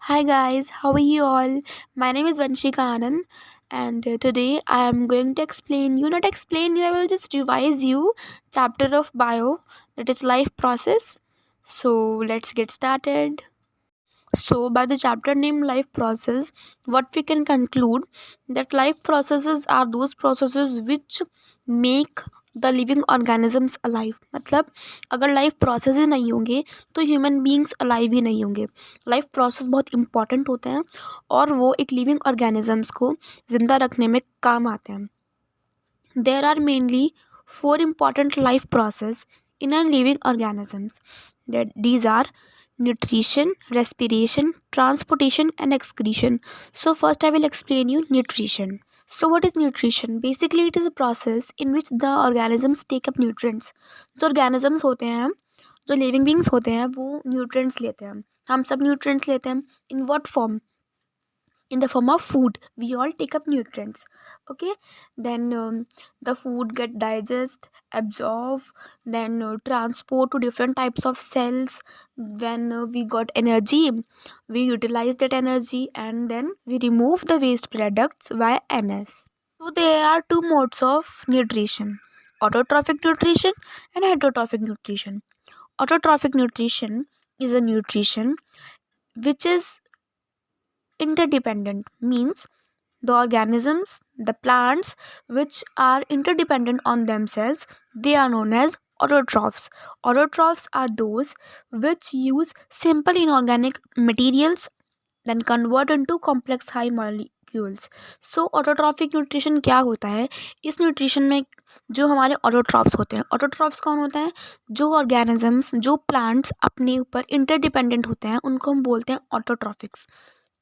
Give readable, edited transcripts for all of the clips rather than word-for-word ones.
Hi guys, how are you all? My name is Vanshika Anand and today I am going to explain you, not explain you, I will just revise you chapter of bio, that is life process. So let's get started. So by the chapter name life process, what we can conclude that life processes are those processes which make the living organisms alive. मतलब अगर life process ही नहीं होंगे तो human beings alive he नहीं होंगे. Life process बहुत important होते हैं और वो एक लिविंग ऑर्गेनिजम्स को ज़िंदा रखने में काम आते हैं. There are mainly four important life process in a living organisms. That these are nutrition, respiration, transportation, and excretion. So first I will explain you nutrition. So what is nutrition? Basically it is a process in which the organisms take up nutrients. जो organisms होते हैं, जो living beings होते हैं, वो nutrients लेते हैं. हम सब nutrients लेते हैं. In what form? In the form of food. We all take up nutrients. Okay, then the food get digest, absorb, then transport to different types of cells. When we got energy, we utilize that energy and then we remove the waste products via NS. So there are two modes of nutrition: autotrophic nutrition and heterotrophic nutrition. Autotrophic nutrition is a nutrition which is interdependent, means the organisms, the plants which are interdependent on themselves, they are known as autotrophs. Autotrophs are those which use simple inorganic materials then convert into complex high molecules. So autotrophic nutrition क्या होता है? इस nutrition में जो हमारे autotrophs होते हैं, autotrophs कौन होता है? जो ऑर्गेनिजम्स, जो प्लांट्स अपने ऊपर इंटरडिपेंडेंट होते हैं उनको हम बोलते हैं ऑटोट्रॉफिक्स.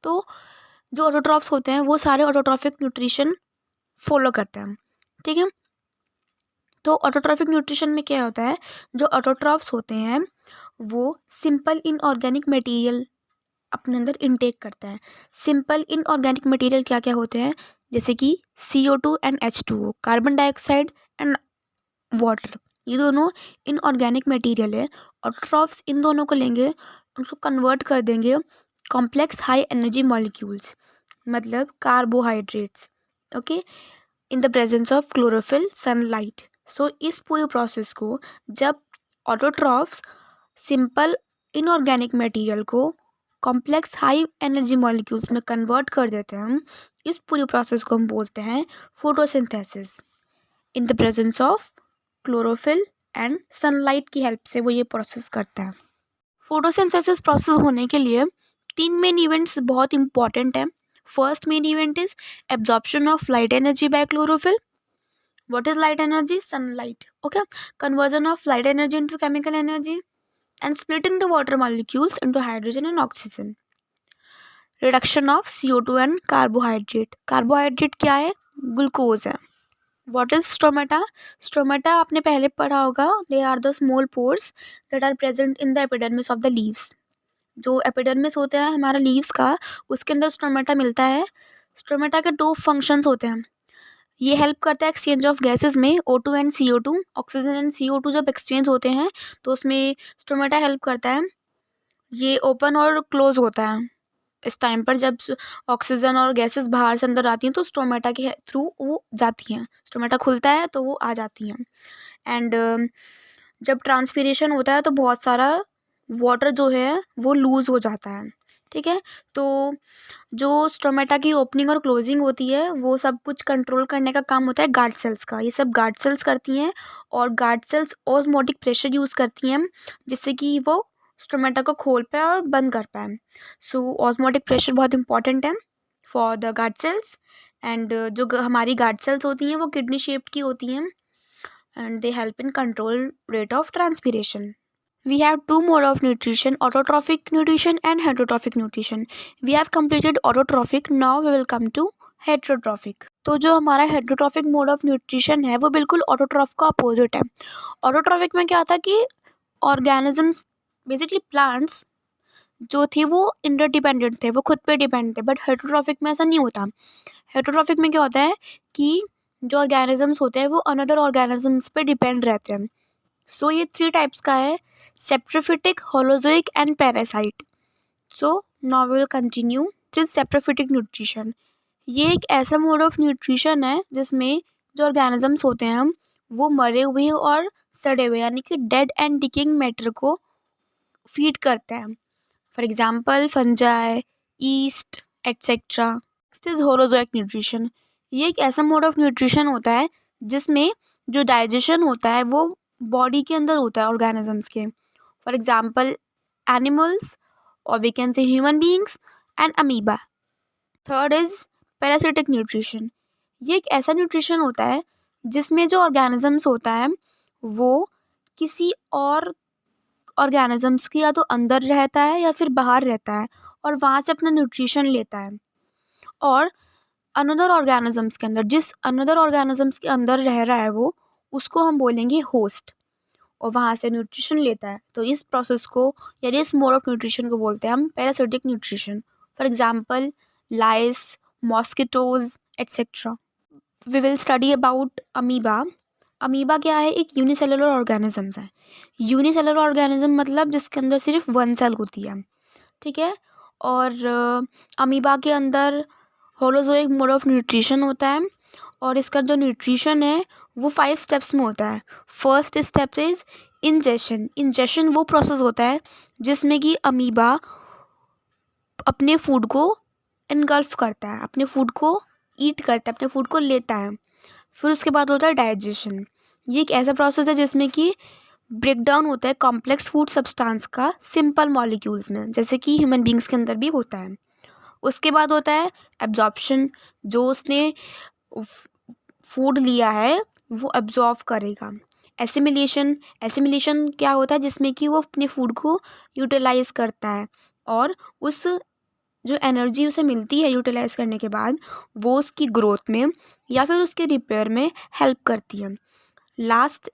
तो जो ऑटोट्रॉफ्स होते हैं वो सारे ऑटोट्रॉफिक न्यूट्रिशन फॉलो करते हैं. ठीक है. तो ऑटोट्रॉफिक न्यूट्रिशन में क्या होता है? जो ऑटोट्रॉफ्स होते हैं वो सिंपल इनऑर्गेनिक मटेरियल अपने अंदर इनटेक करता है. सिंपल इनऑर्गेनिक मटेरियल क्या क्या होते हैं? जैसे कि CO2 and H2O, carbon dioxide and water. ये दोनों इनऑर्गेनिक मटेरियल है. ऑटोट्रॉफ्स इन दोनों को लेंगे, उनको कन्वर्ट कर देंगे कॉम्प्लेक्स हाई एनर्जी मॉलिक्यूल्स, मतलब carbohydrates. Okay, in the presence of chlorophyll, sunlight. So इस पूरे प्रोसेस को जब ऑटोट्रॉफ्स सिंपल इनऑर्गेनिक मटेरियल को कॉम्प्लेक्स हाई एनर्जी मॉलिक्यूल्स में कन्वर्ट कर देते हैं, इस पूरी प्रोसेस को हम बोलते हैं photosynthesis. In the presence of chlorophyll and sunlight की हेल्प से वो ये प्रोसेस करता है. फोटोसिंथेसिस प्रोसेस होने के लिए तीन मेन इवेंट्स बहुत इंपॉर्टेंट है. First main event is absorption of light energy by chlorophyll. What is light energy? Sunlight. Okay, conversion of light energy into chemical energy and splitting the water molecules into hydrogen and oxygen. Reduction of CO2 and carbohydrate. Carbohydrate क्या है? Glucose है. What is stomata? Stomata आपने पहले पढ़ा होगा. They are the small pores that are present in the epidermis of the leaves. जो epidermis होता है हमारा लीव्स का, उसके अंदर स्टोमेटा मिलता है. स्टोमेटा के दो फंक्शंस होते हैं. ये हेल्प करता है एक्सचेंज ऑफ गैसेस में, O2 and CO2. Oxygen and CO2 जब एक्सचेंज होते हैं तो उसमें स्टोमेटा हेल्प करता है. ये ओपन और क्लोज होता है इस टाइम पर. जब ऑक्सीजन और गैसेस बाहर से अंदर आती हैं तो स्टोमेटा के थ्रू वो जाती हैं. स्टोमेटा खुलता है तो वो आ जाती हैं. एंड जब ट्रांसपीरेशन होता है तो बहुत सारा वाटर जो है वो लूज़ हो जाता है. ठीक है. तो जो स्टोमेटा की ओपनिंग और क्लोजिंग होती है वो सब कुछ कंट्रोल करने का काम होता है गार्ड सेल्स का. ये सब गार्ड सेल्स करती हैं और guard cells osmotic pressure use करती हैं जिससे कि वो स्टोमेटा को खोल पाए और बंद कर पाए. सो ऑस्मोटिक प्रेशर बहुत इंपॉर्टेंट है for the guard cells. And जो हमारी गार्ड सेल्स होती हैं वो किडनी शेप्ड की होती हैं and they help in control rate of transpiration. We have two mode of nutrition: autotrophic nutrition and heterotrophic nutrition. We have completed autotrophic. Now we will come to heterotrophic. तो जो हमारा heterotrophic mode of nutrition है वो बिल्कुल autotroph का opposite है. Autotrophic में क्या होता है कि ऑर्गेनिजम्स, बेसिकली प्लांट्स जो थे वो इंटरडिपेंडेंट थे, वो खुद पे डिपेंड थे. बट हेटरोट्रॉफिक में ऐसा नहीं होता. हेटरोट्रॉफिक में क्या होता है कि जो ऑर्गेनिजम्स होते हैं वो अनदर ऑर्गेनिजम्स पे डिपेंड रहते हैं. सो ये थ्री टाइप्स का है: saprophytic, holozoic and parasite. So now we will continue which is saprophytic nutrition. ये एक ऐसा मोड ऑफ न्यूट्रिशन है जिसमें जो ऑर्गेनिजम्स होते हैं वो मरे हुए और सड़े हुए यानी कि डेड एंड डिकिंग मैटर को फीड करते हैं। For example fungi, east etcetera. Next is holozoic nutrition. ये एक ऐसा मोड ऑफ न्यूट्रिशन होता है जिसमें जो डाइजेशन होता है वो बॉडी के अंदर होता है ऑर्गेनिजम्स के। फॉर एग्जाम्पल एनिमल्स और we can say human beings and amoeba. Third is parasitic nutrition. ये एक ऐसा न्यूट्रिशन होता है जिसमें जो ऑर्गेनिजम्स होता है वो किसी और ऑर्गेनिजम्स के या तो अंदर रहता है या फिर बाहर रहता है और वहाँ से अपना न्यूट्रिशन लेता है और अनदर ऑर्गेनिजम्स के अंदर जिस अनदर ऑर्गेनिजम्स के अंदर रह रहा है वो उसको हम बोलेंगे होस्ट और वहाँ से न्यूट्रिशन लेता है। तो इस प्रोसेस को यानी इस मोड ऑफ न्यूट्रिशन को बोलते हैं हम parasitic nutrition. For example lice, mosquitoes etcetera. We will study about amoeba. Amoeba क्या है? एक यूनिसेलुलर ऑर्गेनिजम्स है। यूनिसेलुलर ऑर्गेनिज्म मतलब जिसके अंदर सिर्फ वन सेल होती है, ठीक है। और अमीबा के अंदर होलोजोइक मोड ऑफ न्यूट्रिशन होता है और इसका जो न्यूट्रिशन है वो 5 स्टेप्स में होता है। First step is ingestion. Ingestion वो प्रोसेस होता है जिसमें कि अमीबा अपने फूड को इनगल्फ करता है, अपने फूड को ईट करता है, अपने फूड को लेता है। फिर उसके बाद होता है डाइजेशन। ये एक ऐसा प्रोसेस है जिसमें कि ब्रेकडाउन होता है कॉम्प्लेक्स फूड सब्सटेंस का सिंपल मॉलिक्यूल्स में, जैसे कि ह्यूमन बींग्स के अंदर भी होता है। उसके बाद होता है एब्जॉर्प्शन। जो उसने फूड लिया है वो एब्जॉर्ब करेगा। एसिमिलेशन। एसिमिलेशन क्या होता है? जिसमें कि वो अपने फूड को यूटिलाइज करता है और उस जो एनर्जी उसे मिलती है यूटिलाइज करने के बाद वो उसकी ग्रोथ में या फिर उसके रिपेयर में हेल्प करती है। लास्ट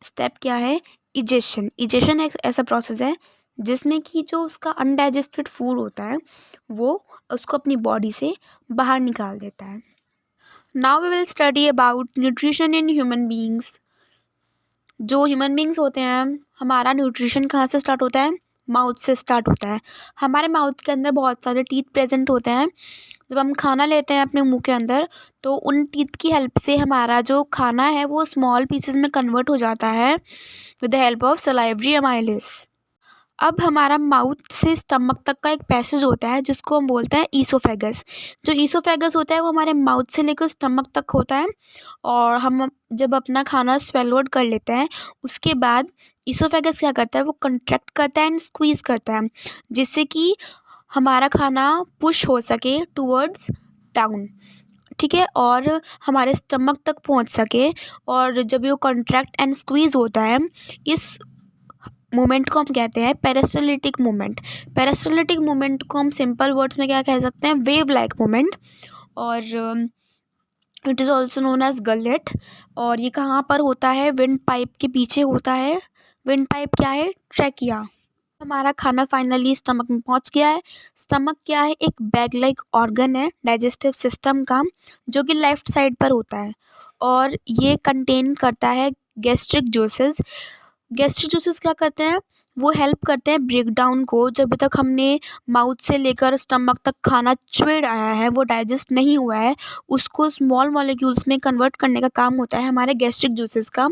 स्टेप क्या है? इजेशन। इजेशन एक ऐसा प्रोसेस है जिसमें कि जो उसका अनडाइजेस्टेड फूड होता है वो उसको अपनी बॉडी से बाहर निकाल देता है। Now we will study about nutrition in human beings. जो ह्यूमन बीइंग्स होते हैं हमारा न्यूट्रिशन कहाँ से स्टार्ट होता है? माउथ से स्टार्ट होता है। हमारे माउथ के अंदर बहुत सारे टीथ प्रेजेंट होते हैं। जब हम खाना लेते हैं अपने मुंह के अंदर तो उन टीथ की हेल्प से हमारा जो खाना है वो स्मॉल पीसेस में कन्वर्ट हो जाता है with the help of salivary amylase. अब हमारा माउथ से स्टमक तक का एक पैसेज होता है जिसको हम बोलते हैं ईसोफेगस। जो ईसोफेगस होता है वो हमारे माउथ से लेकर स्टमक तक होता है और हम जब अपना खाना स्वेलोड कर लेते हैं उसके बाद ईसोफेगस क्या करता है? वो कंट्रैक्ट करता है एंड स्क्वीज़ करता है जिससे कि हमारा खाना पुश हो सके टूवर्ड्स डाउन, ठीक है, और हमारे स्टमक तक पहुंच सके। और जब ये कंट्रैक्ट एंड स्क्वीज़ होता है इस मोमेंट को हम कहते हैं पेरिस्टाल्टिक मूवमेंट। पेरिस्टाल्टिक मूवमेंट को हम सिंपल वर्ड्स में क्या कह सकते हैं? Wave like movement. और it is also known as gullet. और ये कहाँ पर होता है? विंड पाइप के पीछे होता है। विंड पाइप क्या है? ट्रैकिया। हमारा खाना फाइनली स्टमक में पहुंच गया है। स्टमक क्या है? एक बैग लाइक ऑर्गन है डाइजेस्टिव सिस्टम का जो कि लेफ्ट साइड पर होता है और ये कंटेन करता है गैस्ट्रिक जूसेस। गैस्ट्रिक जूसेस क्या करते हैं? वो हेल्प करते हैं ब्रेक डाउन को। जब अभी तक हमने माउथ से लेकर स्टमक तक खाना चुड़ आया है वो डाइजेस्ट नहीं हुआ है उसको स्मॉल मॉलिक्यूल्स में कन्वर्ट करने का काम होता है हमारे गैस्ट्रिक जूसेस का।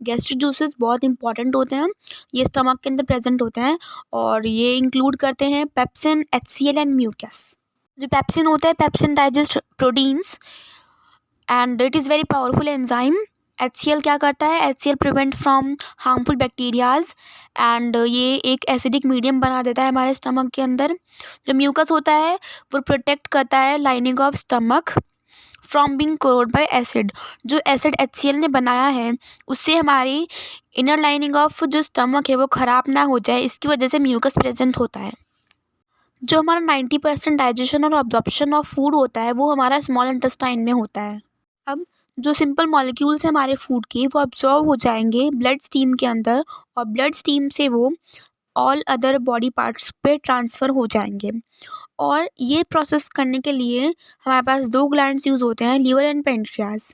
गैस्ट्रिक जूसेस बहुत इंपॉर्टेंट होते हैं, ये स्टमक के अंदर प्रेजेंट होते हैं और ये इंक्लूड करते हैं पेप्सिन, HCl एंड म्यूकस। जो पेप्सिन होता है, pepsin digest proteins and it is very powerful enzyme. HCl क्या करता है? HCl prevent from harmful bacterias and ये एक एसिडिक मीडियम बना देता है हमारे स्टमक के अंदर। जो म्यूकस होता है वो प्रोटेक्ट करता है lining of stomach from being corrode bye acid. जो एसिड HCl ने बनाया है उससे हमारी इनर लाइनिंग ऑफ जो स्टमक है वो ख़राब ना हो जाए, इसकी वजह से म्यूकस प्रेजेंट होता है। जो हमारा 90% डाइजेशन और अब्जॉर्प्शन ऑफ फूड होता है वो हमारा स्मॉल इंटेस्टाइन में होता है। अब जो सिंपल मॉलिक्यूल्स हैं हमारे फूड के वो अब्जॉर्ब हो जाएंगे ब्लड स्ट्रीम के अंदर और ब्लड स्ट्रीम से वो ऑल अदर बॉडी पार्ट्स पे ट्रांसफ़र हो जाएंगे। और ये प्रोसेस करने के लिए हमारे पास 2 ग्लैंड्स यूज़ होते हैं, लीवर एंड पेनक्रियास।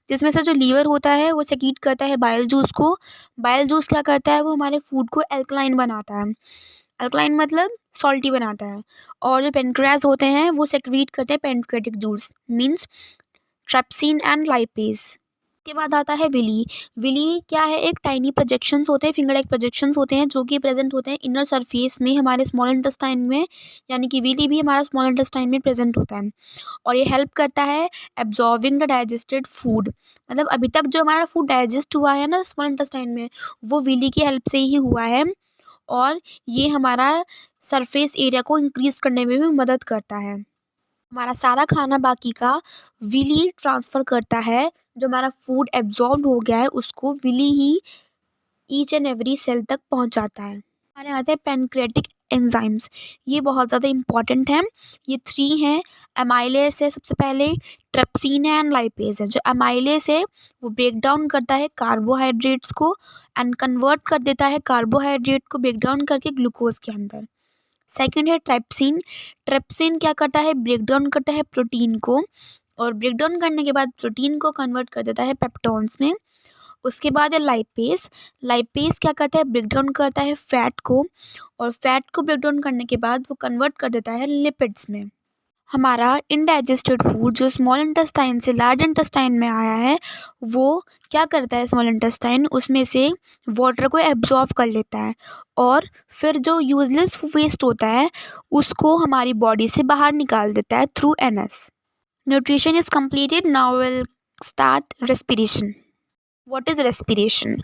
जिसमें से जो लीवर होता है वो सेक्रीट करता है बाइल जूस को। बाइल जूस क्या करता है? वो हमारे फूड को एल्कलाइन बनाता है अल्कलाइन मतलब सॉल्टी बनाता है। और जो पेनक्रियाज होते हैं वो सेक्रीट करते हैं pancreatic juice, means trypsin and lipase. के बाद आता है विली। विली क्या है, एक टाइनी प्रोजेक्शंस होते हैं, फिंगर लाइक प्रोजेक्शंस होते हैं जो कि प्रेजेंट होते हैं इनर सरफेस में हमारे स्मॉल इंटेस्टाइन में, यानी कि विली भी हमारा स्मॉल इंटेस्टाइन में प्रेजेंट होता है। और ये हेल्प करता है एब्जॉर्बिंग द डाइजेस्टेड फूड, मतलब अभी तक जो हमारा फूड डाइजेस्ट हुआ है ना स्मॉल इंटेस्टाइन में, वो विली की हेल्प से ही हुआ है। और ये हमारा सरफेस एरिया को इंक्रीज करने में भी मदद करता है। हमारा सारा खाना बाकी का विली ट्रांसफ़र करता है, जो हमारा फूड एब्जॉर्ब हो गया है उसको विली ही ईच एंड एवरी सेल तक पहुंचाता है। हमारे आते हैं पेनक्रियाटिक एंजाइम्स, ये बहुत ज़्यादा इंपॉर्टेंट हैं। ये 3 हैं। एमाइलेस है सबसे पहले, ट्रिप्सिन है एंड लाइपेज है। जो एमाइलेस है वो ब्रेक डाउन करता है कार्बोहाइड्रेट्स को एंड कन्वर्ट कर देता है कार्बोहाइड्रेट को ब्रेक डाउन करके ग्लूकोज के अंदर। सेकंड है ट्रिप्सिन। ट्रिप्सिन क्या करता है, ब्रेक डाउन करता है प्रोटीन को, और ब्रेक डाउन करने के बाद प्रोटीन को कन्वर्ट कर देता है पेप्टोन्स में। उसके बाद है लाइपेज। लाइपेज क्या करता है, ब्रेक डाउन करता है फैट को, और फैट को ब्रेक डाउन करने के बाद वो कन्वर्ट कर देता है लिपिड्स में। हमारा इनडाइजेस्टेड फूड जो स्मॉल इंटेस्टाइन से लार्ज इंटेस्टाइन में आया है, वो क्या करता है, स्मॉल इंटेस्टाइन उसमें से वाटर को एब्जॉर्ब कर लेता है, और फिर जो यूजलेस वेस्ट होता है उसको हमारी बॉडी से बाहर निकाल देता है through NS. Nutrition is completed, now we'll start respiration. What is respiration?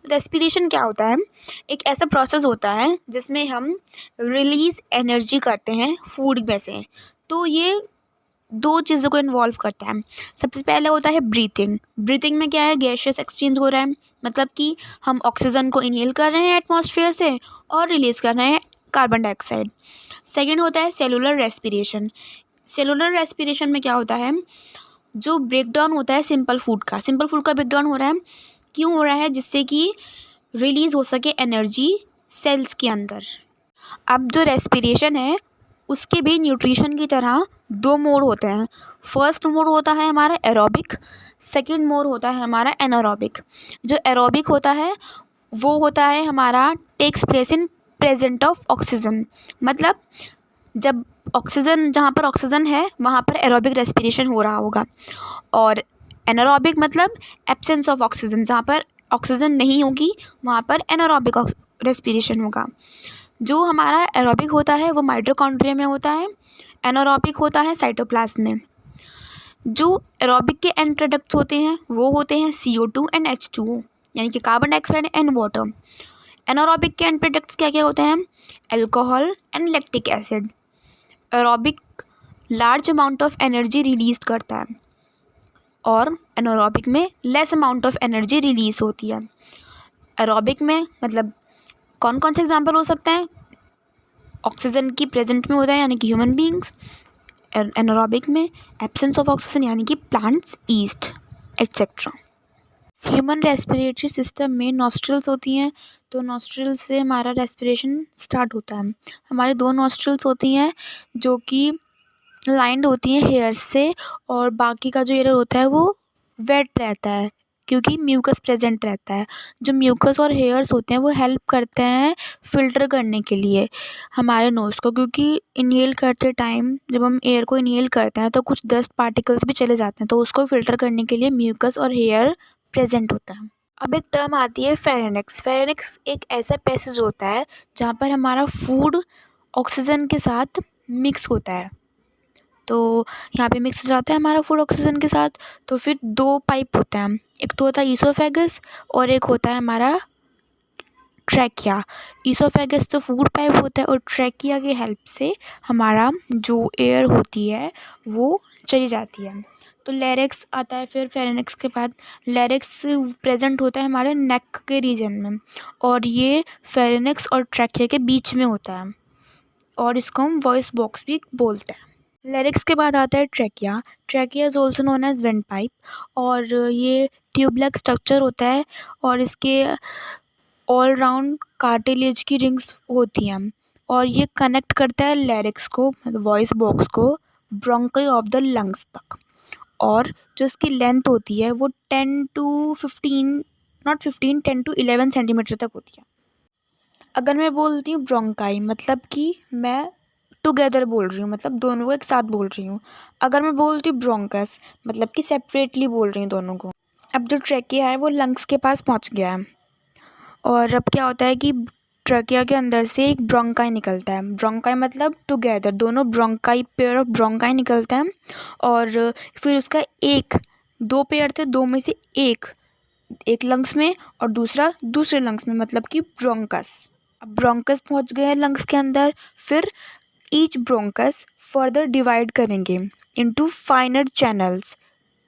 Respiration क्या होता है, एक ऐसा प्रोसेस होता है जिसमें हम रिलीज़ एनर्जी करते हैं फूड में से। तो ये 2 चीज़ों को इन्वॉल्व करता है। सबसे पहले होता है ब्रीथिंग। ब्रीथिंग में क्या है, गैसेस एक्सचेंज हो रहा है, मतलब कि हम ऑक्सीजन को इनहेल कर रहे हैं एटमॉस्फेयर से और रिलीज़ कर रहे हैं कार्बन डाइऑक्साइड। सेकेंड होता है सेलुलर रेस्पिरेशन। सेलुलर रेस्पिरेशन में क्या होता है, जो ब्रेकडाउन होता है सिंपल फूड का ब्रेकडाउन हो रहा है। क्यों हो रहा है, जिससे कि रिलीज़ हो सके एनर्जी सेल्स के अंदर। अब जो रेस्पिरेशन है उसके भी न्यूट्रिशन की तरह 2 मोड होते हैं। फर्स्ट मोड होता है हमारा एरोबिक, सेकंड मोड होता है हमारा एनारोबिक। जो एरोबिक होता है वो होता है हमारा takes place in present of oxygen, मतलब जब ऑक्सीजन, जहाँ पर ऑक्सीजन है वहाँ पर एरोबिक रेस्पिरेशन हो रहा होगा। और एनारोबिक मतलब एब्सेंस ऑफ ऑक्सीजन, जहाँ पर ऑक्सीजन नहीं होगी वहाँ पर एनारोबिक रेस्पिरेशन होगा। जो हमारा एरोबिक होता है वो माइटोकॉन्ड्रिया में होता है, एनारोबिक होता है साइटोप्लाज्म में। जो एरोबिक के एंड प्रोडक्ट्स होते हैं वो होते हैं CO2 एंड H2O, यानी कि carbon dioxide and water. Anaerobic के एंड प्रोडक्ट्स क्या क्या होते हैं, alcohol and lactic acid. Aerobic large amount of energy release करता है और एनारोबिक में less amount of energy release होती है। एरोबिक में मतलब कौन कौन से एग्जाम्पल हो सकते हैं, ऑक्सीजन की प्रेजेंट में होता है यानी कि ह्यूमन बींग्स। एनारोबिक में एब्सेंस ऑफ ऑक्सीजन यानी कि plants, east etcetera. Human respiratory system में नॉस्ट्रल्स होती हैं, तो नॉस्ट्रल्स से हमारा रेस्पिरेशन स्टार्ट होता है। हमारे 2 नॉस्ट्रल्स होती हैं जो कि लाइंड होती हैं हेयर्स से, और बाकी का जो एयर होता है वो वेट रहता है क्योंकि म्यूकस प्रेजेंट रहता है। जो म्यूकस और हेयर्स होते हैं वो हेल्प करते हैं फ़िल्टर करने के लिए हमारे नोज़ को, क्योंकि इनहेल करते टाइम जब हम एयर को इनहेल करते हैं तो कुछ डस्ट पार्टिकल्स भी चले जाते हैं, तो उसको फ़िल्टर करने के लिए म्यूकस और हेयर प्रेजेंट होता है। अब एक टर्म आती है फेरेनेक्स। फेरेनेक्स एक ऐसा पैसेज होता है जहाँ पर हमारा फूड ऑक्सीजन के साथ मिक्स होता है, तो यहाँ पे मिक्स हो जाता है हमारा फूड ऑक्सीजन के साथ। तो फिर 2 पाइप होते हैं, एक तो होता है ईसोफेगस और एक होता है हमारा ट्रैकिया। ईसोफेगस तो फूड पाइप होता है और ट्रैकिया की हेल्प से हमारा जो एयर होती है वो चली जाती है। तो लैरिक्स आता है फिर फेरेनेक्स के बाद। लैरिक्स प्रेजेंट होता है हमारे नेक के रीजन में, और ये फेरेनेक्स और ट्रैकिया के बीच में होता है, और इसको हम वॉइस बॉक्स भी बोलते हैं। लैरिक्स के बाद आता है trachea. Trachea is also known as windpipe, और ये ट्यूबलैक स्ट्रक्चर होता है और इसके ऑल राउंड कार्टिलेज की रिंग्स होती हैं, और ये कनेक्ट करता है लैरिक्स को, मतलब वॉइस बॉक्स को, ब्रोंकाई ऑफ द लंग्स तक। और जो इसकी लेंथ होती है वो 10 to 15, नॉट 15, 10 to 11 सेंटीमीटर तक होती है। अगर मैं बोलती हूँ ब्रोंकाई, मतलब कि मैं टुगेदर बोल रही हूँ, मतलब दोनों को एक साथ बोल रही हूँ। अगर मैं बोलती हूँ ब्रोंकस, मतलब कि सेपरेटली बोल रही हूँ दोनों को। अब जो ट्रेकिया है वो लंग्स के पास पहुँच गया है, और अब क्या होता है कि ट्रेकिया के अंदर से एक ब्रोंकाई निकलता है। ब्रोंकाई मतलब टुगेदर, दोनों ब्रोंकाई, पेयर ऑफ ब्रोंकाई निकलता है। और फिर उसका एक, दो पेयर थे, दो में से एक एक लंग्स में और दूसरा दूसरे लंग्स में, मतलब कि ब्रोंकस। अब ब्रोंकस पहुंच गए हैं लंग्स के अंदर। फिर ईच ब्रोंकस फर्दर डिवाइड करेंगे इनटू फाइनर चैनल्स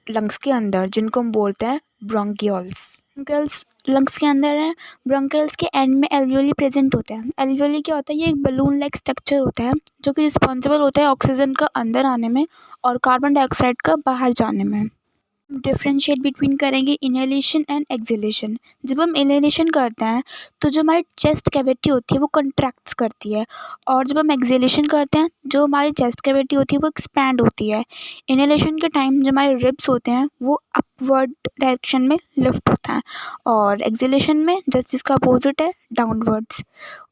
लंग्स के अंदर, जिनको हम बोलते हैं ब्रोंकियोल्स। ब्रोंकियल्स लंग्स के अंदर है। ब्रोंकियल्स के एंड में एल्वियोली प्रेजेंट होते हैं। एल्वियोली क्या होता है? ये एक बलून लाइक स्ट्रक्चर होता है जो कि रिस्पॉन्सिबल होता है ऑक्सीजन का अंदर आने में और कार्बन डाइऑक्साइड का बाहर जाने में। डिफ्रेंशिएट बिटवीन करेंगे इनहेलेशन एंड एक्सहेलेशन। जब हम इनहेलेशन करते हैं तो जो हमारी चेस्ट कैविटी होती है वो कंट्रैक्ट्स करती है, और जब हम एक्सहेलेशन करते हैं जो हमारी चेस्ट कैविटी होती है वो एक्सपैंड होती है। इनहेलेशन के टाइम जो हमारे रिब्स होते हैं वो अपवर्ड डायरेक्शन में लिफ्ट होता है, और एक्सहेलेशन में जस्ट जिसका अपोजिट है, डाउनवर्ड्स।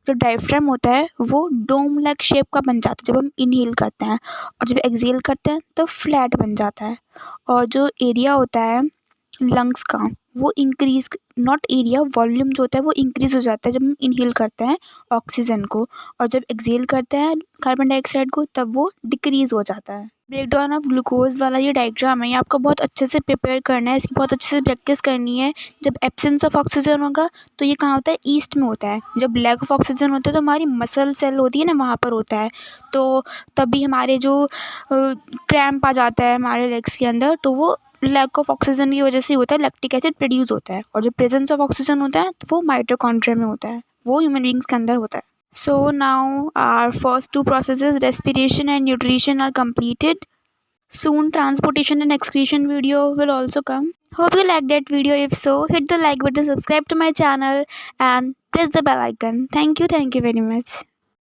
जो डायफ्राम होता है वो डोम लाइक शेप का बन जाता है जब हम इनहेल करते हैं, और जब एक्सहेल करते हैं तो फ्लैट बन जाता है। और जो एरिया होता है लंग्स का वो इंक्रीज, नॉट एरिया, वॉल्यूम जो होता है वो इंक्रीज हो जाता है जब हम इनहेल करते हैं ऑक्सीजन को, और जब एक्सहेल करते हैं कार्बन डाइऑक्साइड को तब वो डिक्रीज हो जाता है। ब्रेकडाउन ऑफ ग्लूकोज वाला ये डायग्राम है, ये आपको बहुत अच्छे से प्रिपेयर करना है, इसकी बहुत अच्छे से प्रैक्टिस करनी है। जब एब्सेंस ऑफ ऑक्सीजन होगा तो ये कहाँ होता है? ईस्ट में होता है। जब लैक ऑफ ऑक्सीजन होता है तो हमारी मसल सेल होती है ना, वहाँ पर होता है। तो तभी हमारे जो क्रैम्प आ जाता है हमारे लेग्स के अंदर, तो वो लैक ऑफ ऑक्सीजन की वजह से होता है, लैक्टिक एसिड प्रोड्यूस होता है। और जो प्रेजेंस ऑफ ऑक्सीजन होता है तो वो माइटोकॉन्ड्रिया में होता है, वो ह्यूमन बींग्स के अंदर होता है। So now our first two processes, respiration and nutrition, are completed. Soon transportation and excretion video will also come. Hope you like that video. If so, hit the like button, subscribe to my channel and press the bell icon. Thank you very much.